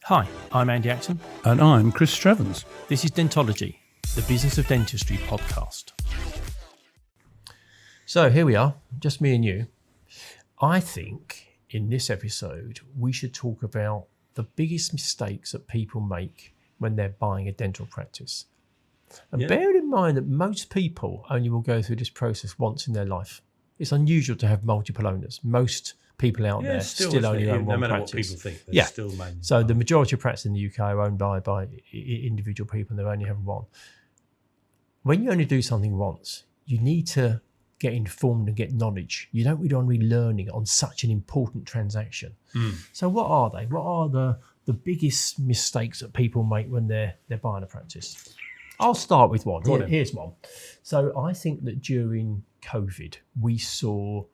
Hi, I'm Andy Acton. And I'm Chris Strevens. This is Dentology, the Business of Dentistry podcast. So here we are, just me and you. I think in this episode, we should talk about the biggest mistakes that people make when they're buying a dental practice. And bear in mind that most people only will go through this process once in their life. It's unusual to have multiple owners. Most people out there still only own one practice. No matter what people think, still main. So the majority of practices in the UK are owned by individual people and they only have one. When you only do something once, you need to get informed and get knowledge. You don't really want to be learning on such an important transaction. So what are they? What are the biggest mistakes that people make when they're buying a practice? I'll start with one. Here's one. So I think that during COVID, we saw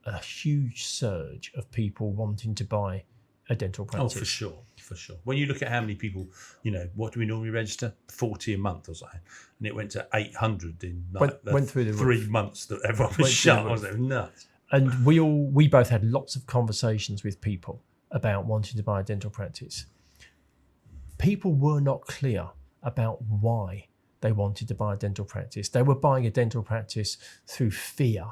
a huge surge of people wanting to buy a dental practice. Oh, for sure. When you look at how many people, what do we normally register? 40 a month or something. And it went to 800 in went through the 3 months that everyone was shut. I was like, nuts. And we both had lots of conversations with people about wanting to buy a dental practice. People were not clear about why they wanted to buy a dental practice. They were buying a dental practice through fear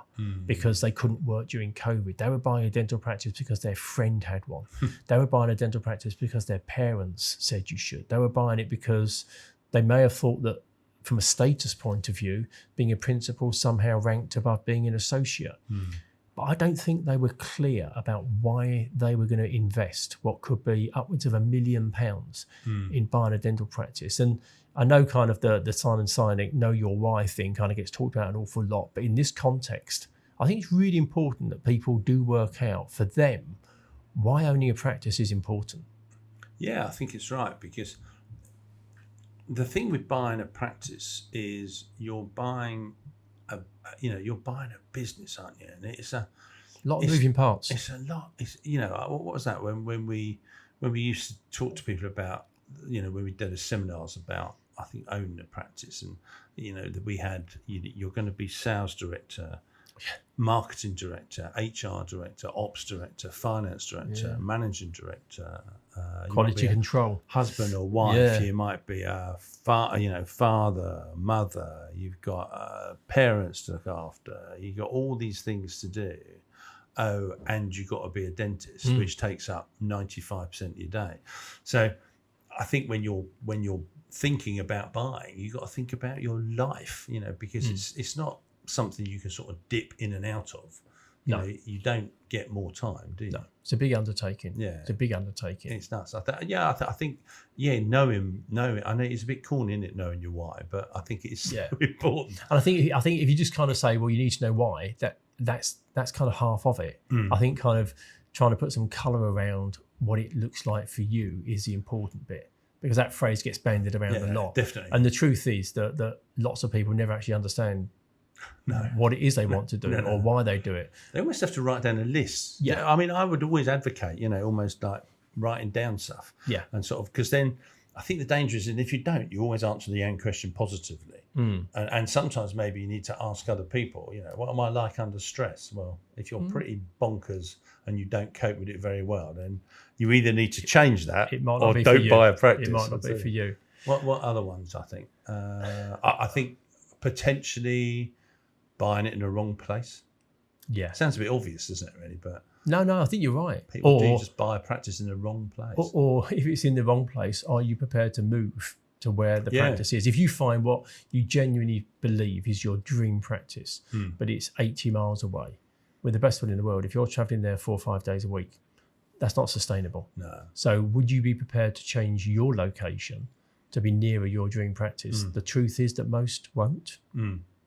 because they couldn't work during COVID. They were buying a dental practice because their friend had one. They were buying a dental practice because their parents said you should. They were buying it because they may have thought that from a status point of view, being a principal somehow ranked above being an associate. But I don't think they were clear about why they were going to invest what could be upwards of £1 million in buying a dental practice. And I know kind of the Simon Sinek, know your why thing kind of gets talked about an awful lot. But in this context, I think it's really important that people do work out for them why owning a practice is important. Yeah, I think it's right, because the thing with buying a practice is you're buying a business, aren't you? And it's a lot of moving parts. It's a lot. It's what was that when we used to talk to people about when we did a seminars about, I think, owning a practice, and that we had you're going to be sales director, marketing director, HR director, ops director, finance director, managing director, quality control, husband or wife. You might be a father, mother. You've got parents to look after. You've got all these things to do. Oh, and you've got to be a dentist, which takes up 95% of your day. So I think when you're thinking about buying, you've got to think about your life, because it's not something you can sort of dip in and out of. You don't get more time, do you? No, it's a big undertaking. Yeah, it's a big undertaking. It's nuts. I think knowing. I know it's a bit corny, isn't it, knowing your why, but I think it's so important. And I think if you just kind of say, well, you need to know why, that's kind of half of it. I think kind of trying to put some colour around what it looks like for you is the important bit, because that phrase gets bandied around a lot. Definitely. And the truth is that lots of people never actually understand what it is they want to do or why they do it. They almost have to write down a list. Yeah. I mean, I would always advocate, almost like writing down stuff. Yeah. And sort of, because then I think the danger is, and if you don't, you always answer the end question positively. And sometimes maybe you need to ask other people, what am I like under stress? Well, if you're pretty bonkers and you don't cope with it very well, then you either need to change that or don't buy a practice. It might not be for you. What other ones, I think? I think potentially buying it in the wrong place. Yeah. Sounds a bit obvious, doesn't it, really? But no, I think you're right. People do just buy a practice in the wrong place. Or if it's in the wrong place, are you prepared to move to where the practice is? If you find what you genuinely believe is your dream practice, but it's 80 miles away, with the best will in the world, if you're traveling there 4 or 5 days a week, that's not sustainable. No. So would you be prepared to change your location to be nearer your dream practice? The truth is that most won't.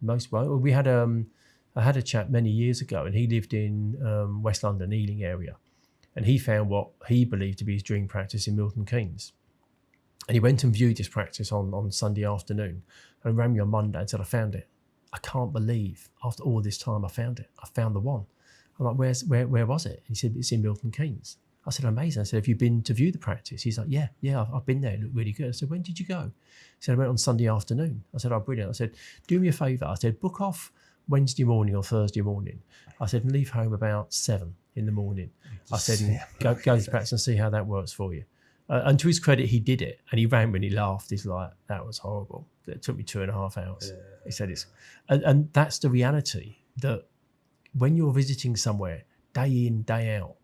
Most won't. We had I had a chat many years ago, and he lived in West London, Ealing area, and he found what he believed to be his dream practice in Milton Keynes. And he went and viewed his practice on Sunday afternoon and rang me on Monday and said, I found it. I can't believe after all this time I found it. I found the one. I'm like, where was it? And he said, it's in Milton Keynes. I said, amazing. I said, have you been to view the practice? He's like, yeah, I've been there. It looked really good. I said, when did you go? He said, I went on Sunday afternoon. I said, oh, brilliant. I said, do me a favour. I said, book off Wednesday morning or Thursday morning. I said, and leave home about 7 in the morning. I said, go to the practice and see how that works for you. And to his credit, he did it, and he ran when he laughed. He's like, "That was horrible. It took me 2.5 hours." Yeah. He said it's, and that's the reality, that when you're visiting somewhere day in, day out,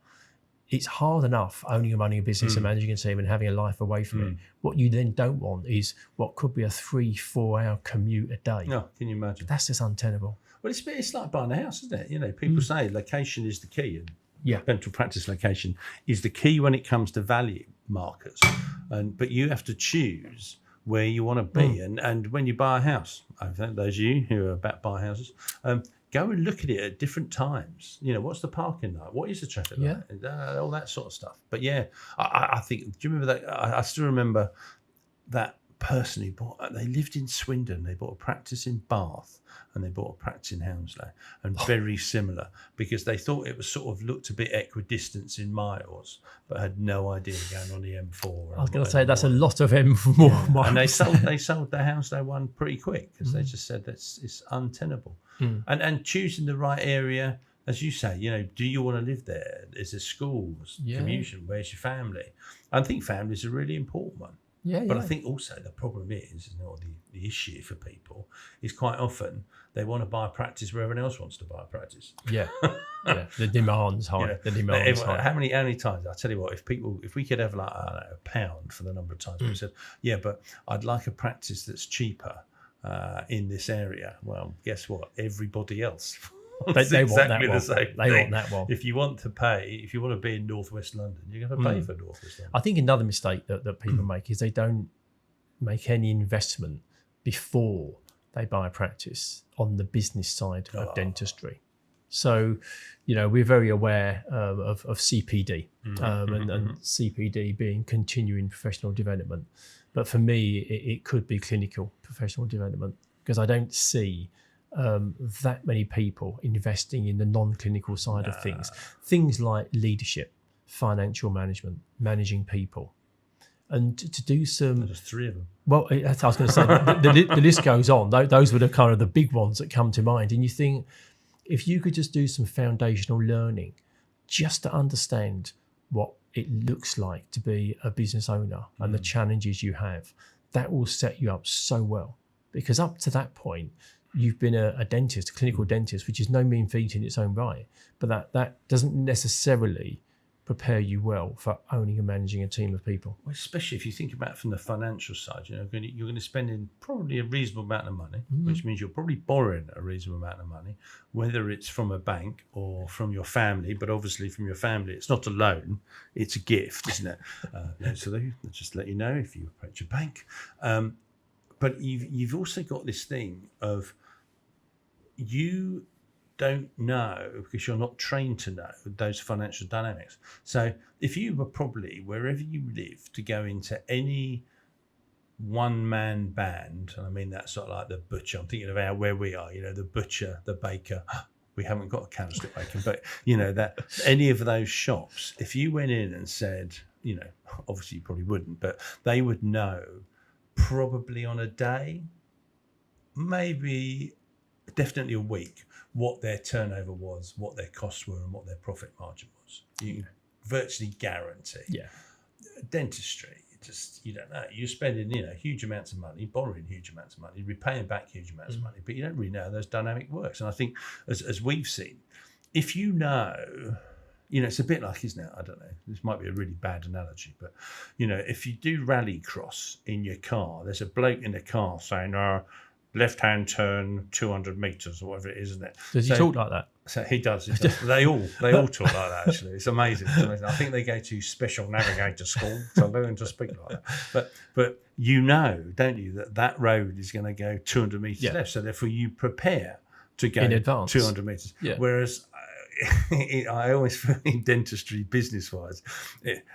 it's hard enough owning and running a business and managing a team and having a life away from it. What you then don't want is what could be a 3-4 hour commute a day. No, can you imagine? That's just untenable. Well, it's like buying a house, isn't it? You know, people say location is the key, and dental practice location is the key when it comes to value markers. But you have to choose where you want to be. And when you buy a house, I think those of you who are about buying houses, go and look at it at different times. You know, what's the parking like? What is the traffic like? All that sort of stuff. But yeah, I think, do you remember that? I still remember that person who they lived in Swindon. They bought a practice in Bath and they bought a practice in Hounslow, and very similar, because they thought it was sort of looked a bit equidistant in miles, but had no idea going on the M4. I was going to say that's a lot of M4 miles. And they sold the Hounslow one pretty quick, because they just said it's untenable. And choosing the right area, as you say, you know, do you want to live there? Is there schools, commuting? Where's your family? I think family is a really important one. But I think also the problem is, you know, the issue for people is quite often they want to buy a practice where everyone else wants to buy a practice. The demand's high. You know, the demand's high. How many times? I tell you what, if we could have like, I don't know, £1 for the number of times we said, but I'd like a practice that's cheaper in this area. Well, guess what? Everybody else. They want that one. They want that one. If you want to be in northwest London, you're going to pay for northwest London. I think another mistake that people make is they don't make any investment before they buy a practice on the business side of dentistry. So, you know, we're very aware of CPD and CPD being continuing professional development. But for me, it could be clinical professional development, because I don't see that many people investing in the non-clinical side of things like leadership, financial management, managing people, and to do some. There's 3 of them. Well, I was going to say the list goes on. Those were the kind of the big ones that come to mind, and you think if you could just do some foundational learning, just to understand what it looks like to be a business owner and the challenges you have, that will set you up so well, because up to that point, you've been a dentist, a clinical dentist, which is no mean feat in its own right, but that doesn't necessarily prepare you well for owning and managing a team of people. Well, especially if you think about it from the financial side, you know, you're going to spend in probably a reasonable amount of money, which means you're probably borrowing a reasonable amount of money, whether it's from a bank or from your family. But obviously from your family, it's not a loan, it's a gift, isn't it? So they just let you know if you approach a bank. But you've also got this thing of you don't know, because you're not trained to know those financial dynamics. So if you were probably, wherever you live, to go into any one-man band, and I mean that sort of like the butcher, I'm thinking of where we are, you know, the butcher, the baker, we haven't got a candlestick making, but, you know, that any of those shops, if you went in and said, you know, obviously you probably wouldn't, but they would know probably on a day, maybe definitely a week, what their turnover was, what their costs were, and what their profit margin was. You can virtually guarantee. Yeah. Dentistry, you don't know. You're spending, you know, huge amounts of money, borrowing huge amounts of money, repaying back huge amounts of money, but you don't really know how those dynamic works. And I think, as we've seen, if you know, it's a bit like, isn't it? I don't know. This might be a really bad analogy, but, you know, if you do rally cross in your car, there's a bloke in the car saying, left-hand turn 200 metres or whatever it is, isn't it? Does he talk like that? So he does. They all talk like that, actually. It's amazing. I think they go to special navigator school to learn to speak like that. But you know, don't you, that road is going to go 200 metres left. So therefore you prepare to go in advance 200 metres. Yeah. Whereas I always feel in dentistry, business-wise,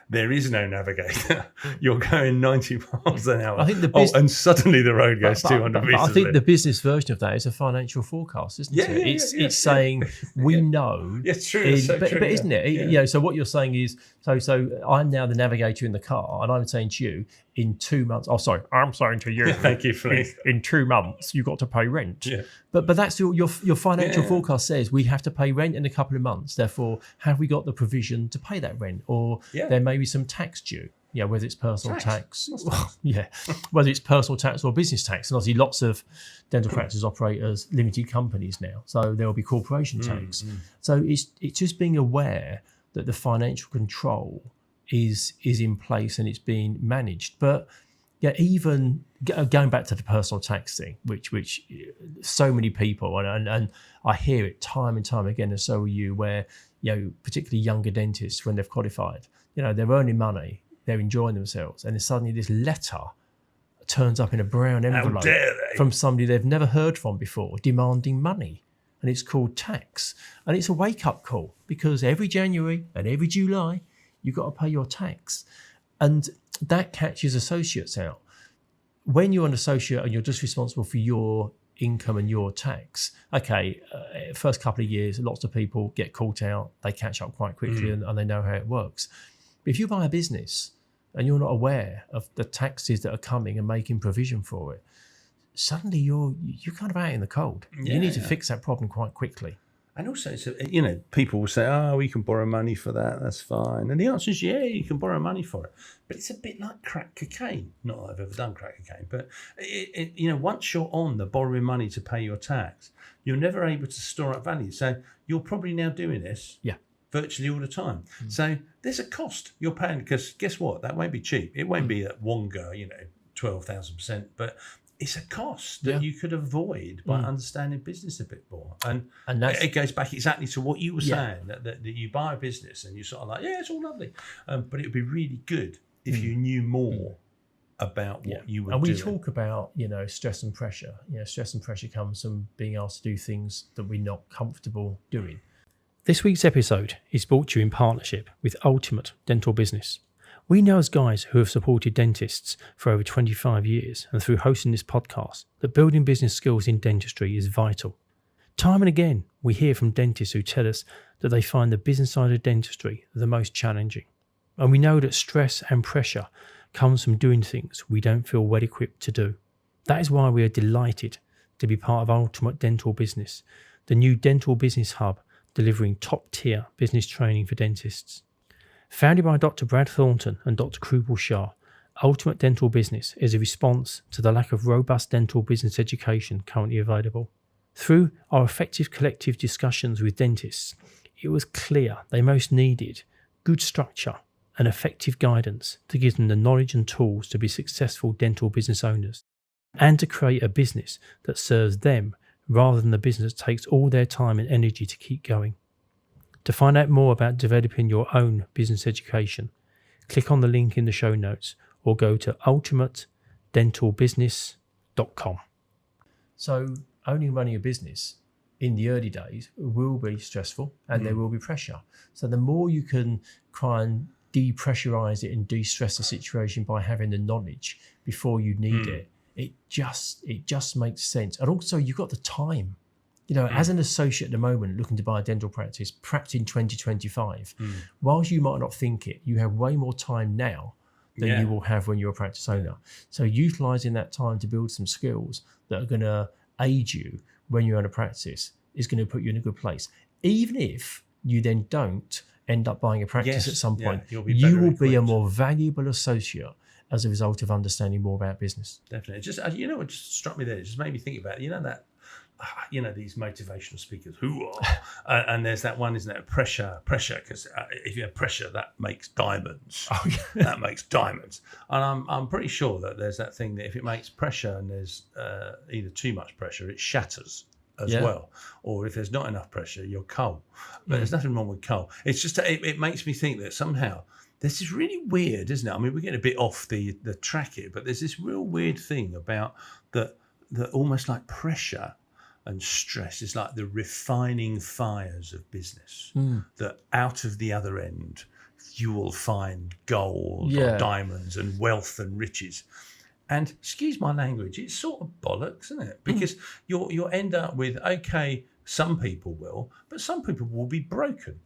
there is no navigator. You're going 90 miles an hour, and suddenly the road goes 200 metres. I think the business version of that is a financial forecast, isn't it? It's saying we know. It's true. But isn't it? Yeah. You know, so what you're saying is, so I'm now the navigator in the car, and I'm saying to you, in 2 months. Oh, sorry, I'm saying to you. Thank you, please. In 2 months, you've got to pay rent. Yeah. But that's your financial forecast says we have to pay rent in a couple of months. Therefore, have we got the provision to pay that rent, or there may be some tax due? whether it's personal tax, whether it's personal tax or business tax. And obviously lots of dental practice operate as limited companies now. So there will be corporation tax. So it's just being aware that the financial control is in place and it's being managed. But even going back to the personal tax thing, which so many people, and I hear it time and time again, and so are you, where, particularly younger dentists, when they've qualified, they're earning money, they're enjoying themselves, and then suddenly this letter turns up in a brown envelope from somebody they've never heard from before, demanding money. And it's called tax. And it's a wake-up call, because every January and every July, you've got to pay your tax. And that catches associates out. When you're an associate and you're just responsible for your income and your tax, first couple of years, lots of people get caught out, they catch up quite quickly and they know how it works. But if you buy a business and you're not aware of the taxes that are coming and making provision for it, suddenly you're kind of out in the cold. You need to fix that problem quite quickly. And also, people will say, we can borrow money for that, that's fine. And the answer is, you can borrow money for it. But it's a bit like crack cocaine. Not that I've ever done crack cocaine, but, once you're on the borrowing money to pay your tax, you're never able to store up value. So you're probably now doing this virtually all the time. So there's a cost you're paying, because guess what? That won't be cheap. It won't be at Wonga, 12,000%, but it's a cost that you could avoid by understanding business a bit more. And it goes back exactly to what you were saying, that you buy a business and you're sort of like, it's all lovely. But it would be really good if you knew more about what you were doing. And we talk about, stress and pressure. Stress and pressure comes from being asked to do things that we're not comfortable doing. This week's episode is brought to you in partnership with Ultimate Dental Business. We know as guys who have supported dentists for over 25 years and through hosting this podcast that building business skills in dentistry is vital. Time and again, we hear from dentists who tell us that they find the business side of dentistry the most challenging. And we know that stress and pressure comes from doing things we don't feel well equipped to do. That is why we are delighted to be part of Ultimate Dental Business, the new dental business hub delivering top-tier business training for dentists. Founded by Dr. Brad Thornton and Dr. Krubel Shah, Ultimate Dental Business is a response to the lack of robust dental business education currently available. Through our effective collective discussions with dentists, it was clear they most needed good structure and effective guidance to give them the knowledge and tools to be successful dental business owners, and to create a business that serves them rather than the business that takes all their time and energy to keep going. To find out more about developing your own business education, click on the link in the show notes or go to ultimatedentalbusiness.com. So owning and running a business in the early days will be stressful and there will be pressure. So the more you can try and depressurize it and de-stress the situation by having the knowledge before you need it just makes sense. And also you've got the time. As an associate at the moment looking to buy a dental practice, perhaps in 2025, whilst you might not think it, you have way more time now than you will have when you're a practice owner. So utilising that time to build some skills that are going to aid you when you're in a practice is going to put you in a good place. Even if you then don't end up buying a practice at some point, you will be a more valuable associate as a result of understanding more about business. Definitely. Just what just struck me there, it just made me think about that. These motivational speakers, and there's that one, isn't it? Pressure, because if you have pressure, that makes diamonds. That makes diamonds. And I'm pretty sure that there's that thing that if it makes pressure and there's either too much pressure, it shatters as well. Or if there's not enough pressure, you're coal. But there's nothing wrong with coal. It's just it makes me think that somehow this is really weird, isn't it? I mean, we're getting a bit off the track here, but there's this real weird thing about that almost like pressure and stress is like the refining fires of business, that out of the other end you will find gold or diamonds and wealth and riches. And excuse my language, it's sort of bollocks, isn't it? Because you'll end up with, some people will, but some people will be broken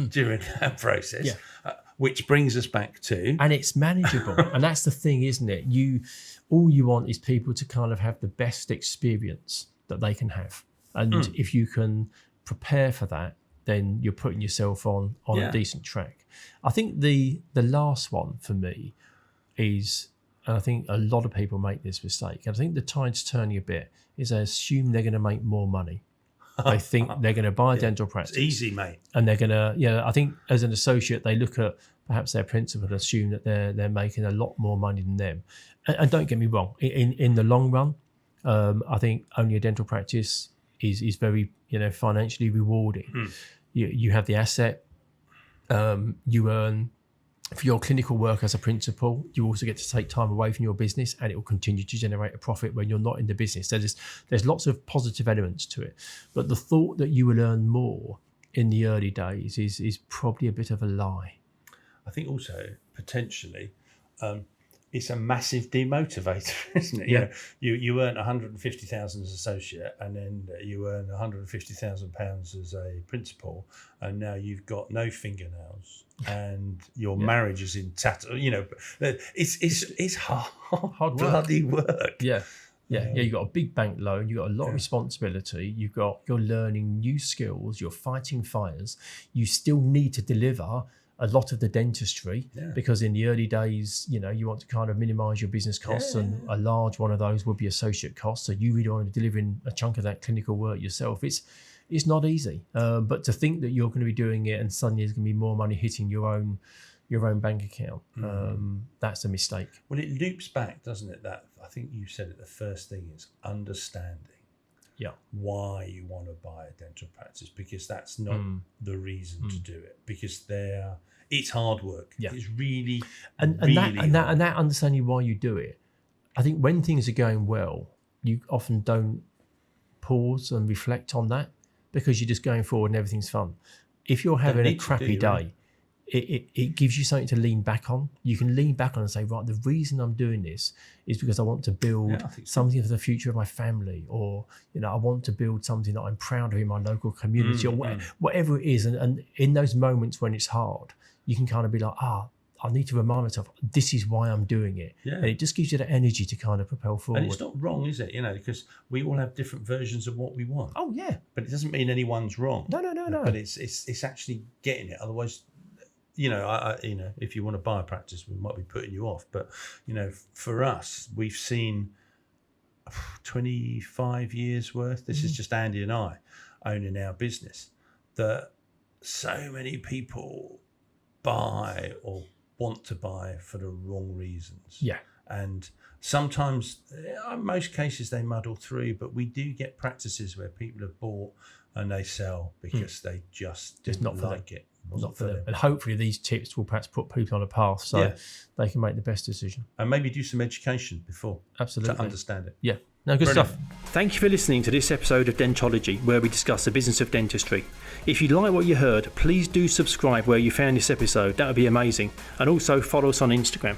during that process. Which brings us back to... And it's manageable. And that's the thing, isn't it? All you want is people to kind of have the best experience that they can have. And if you can prepare for that then you're putting yourself on Yeah. a decent track. I think the last one for me is, and I think a lot of people make this mistake, and I think the tide's turning a bit, is they assume they're going to make more money. They think they're going to buy a dental practice. It's easy, mate. And they're going to, I think as an associate, they look at perhaps their principal and assume that they're making a lot more money than them. And don't get me wrong, in the long run, I think owning a dental practice is very, financially rewarding. You have the asset, you earn for your clinical work as a principal. You also get to take time away from your business, and it will continue to generate a profit when you're not in the business. So there's lots of positive elements to it. But the thought that you will earn more in the early days is probably a bit of a lie. I think also potentially it's a massive demotivator, isn't it? Yeah. You earn 150,000 as associate, and then you earn 150,000 pounds as a principal, and now you've got no fingernails, and your marriage is in tatters. It's hard bloody work. Yeah. You've got a big bank loan. You've got a lot of responsibility. You're learning new skills. You're fighting fires. You still need to deliver a lot of the dentistry because in the early days, you want to kind of minimize your business costs, and a large one of those will be associate costs. So you really want to be delivering a chunk of that clinical work yourself. It's not easy, but to think that you're going to be doing it and suddenly there's going to be more money hitting your own bank account, that's a mistake. Well, it loops back, doesn't it? That I think you said it. The first thing is understanding. Yeah, why you want to buy a dental practice, because that's not the reason to do it. Because it's hard work. Yeah, it's really that understanding why you do it. I think when things are going well, you often don't pause and reflect on that because you're just going forward and everything's fun. If you're having a crappy day, it gives you something to lean back on. You can lean back on and say, right, the reason I'm doing this is because I want to build something for the future of my family, or I want to build something that I'm proud of in my local community, or whatever it is. And in those moments when it's hard, you can kind of be like, I need to remind myself, this is why I'm doing it. Yeah. And it just gives you the energy to kind of propel forward. And it's not wrong, is it? Because we all have different versions of what we want. Oh, yeah. But it doesn't mean anyone's wrong. No. But it's actually getting it. Otherwise, if you want to buy a practice, we might be putting you off. But, for us, we've seen 25 years worth. This is just Andy and I owning our business, that so many people buy or want to buy for the wrong reasons. Yeah. And sometimes, in most cases, they muddle through, but we do get practices where people have bought and they sell because they just not like it. Not for them. And hopefully these tips will perhaps put people on a path so they can make the best decision. And maybe do some education before. Absolutely. To understand it. Yeah. No, good stuff. Thank you for listening to this episode of Dentology, where we discuss the business of dentistry. If you like what you heard, please do subscribe where you found this episode. That would be amazing. And also follow us on Instagram.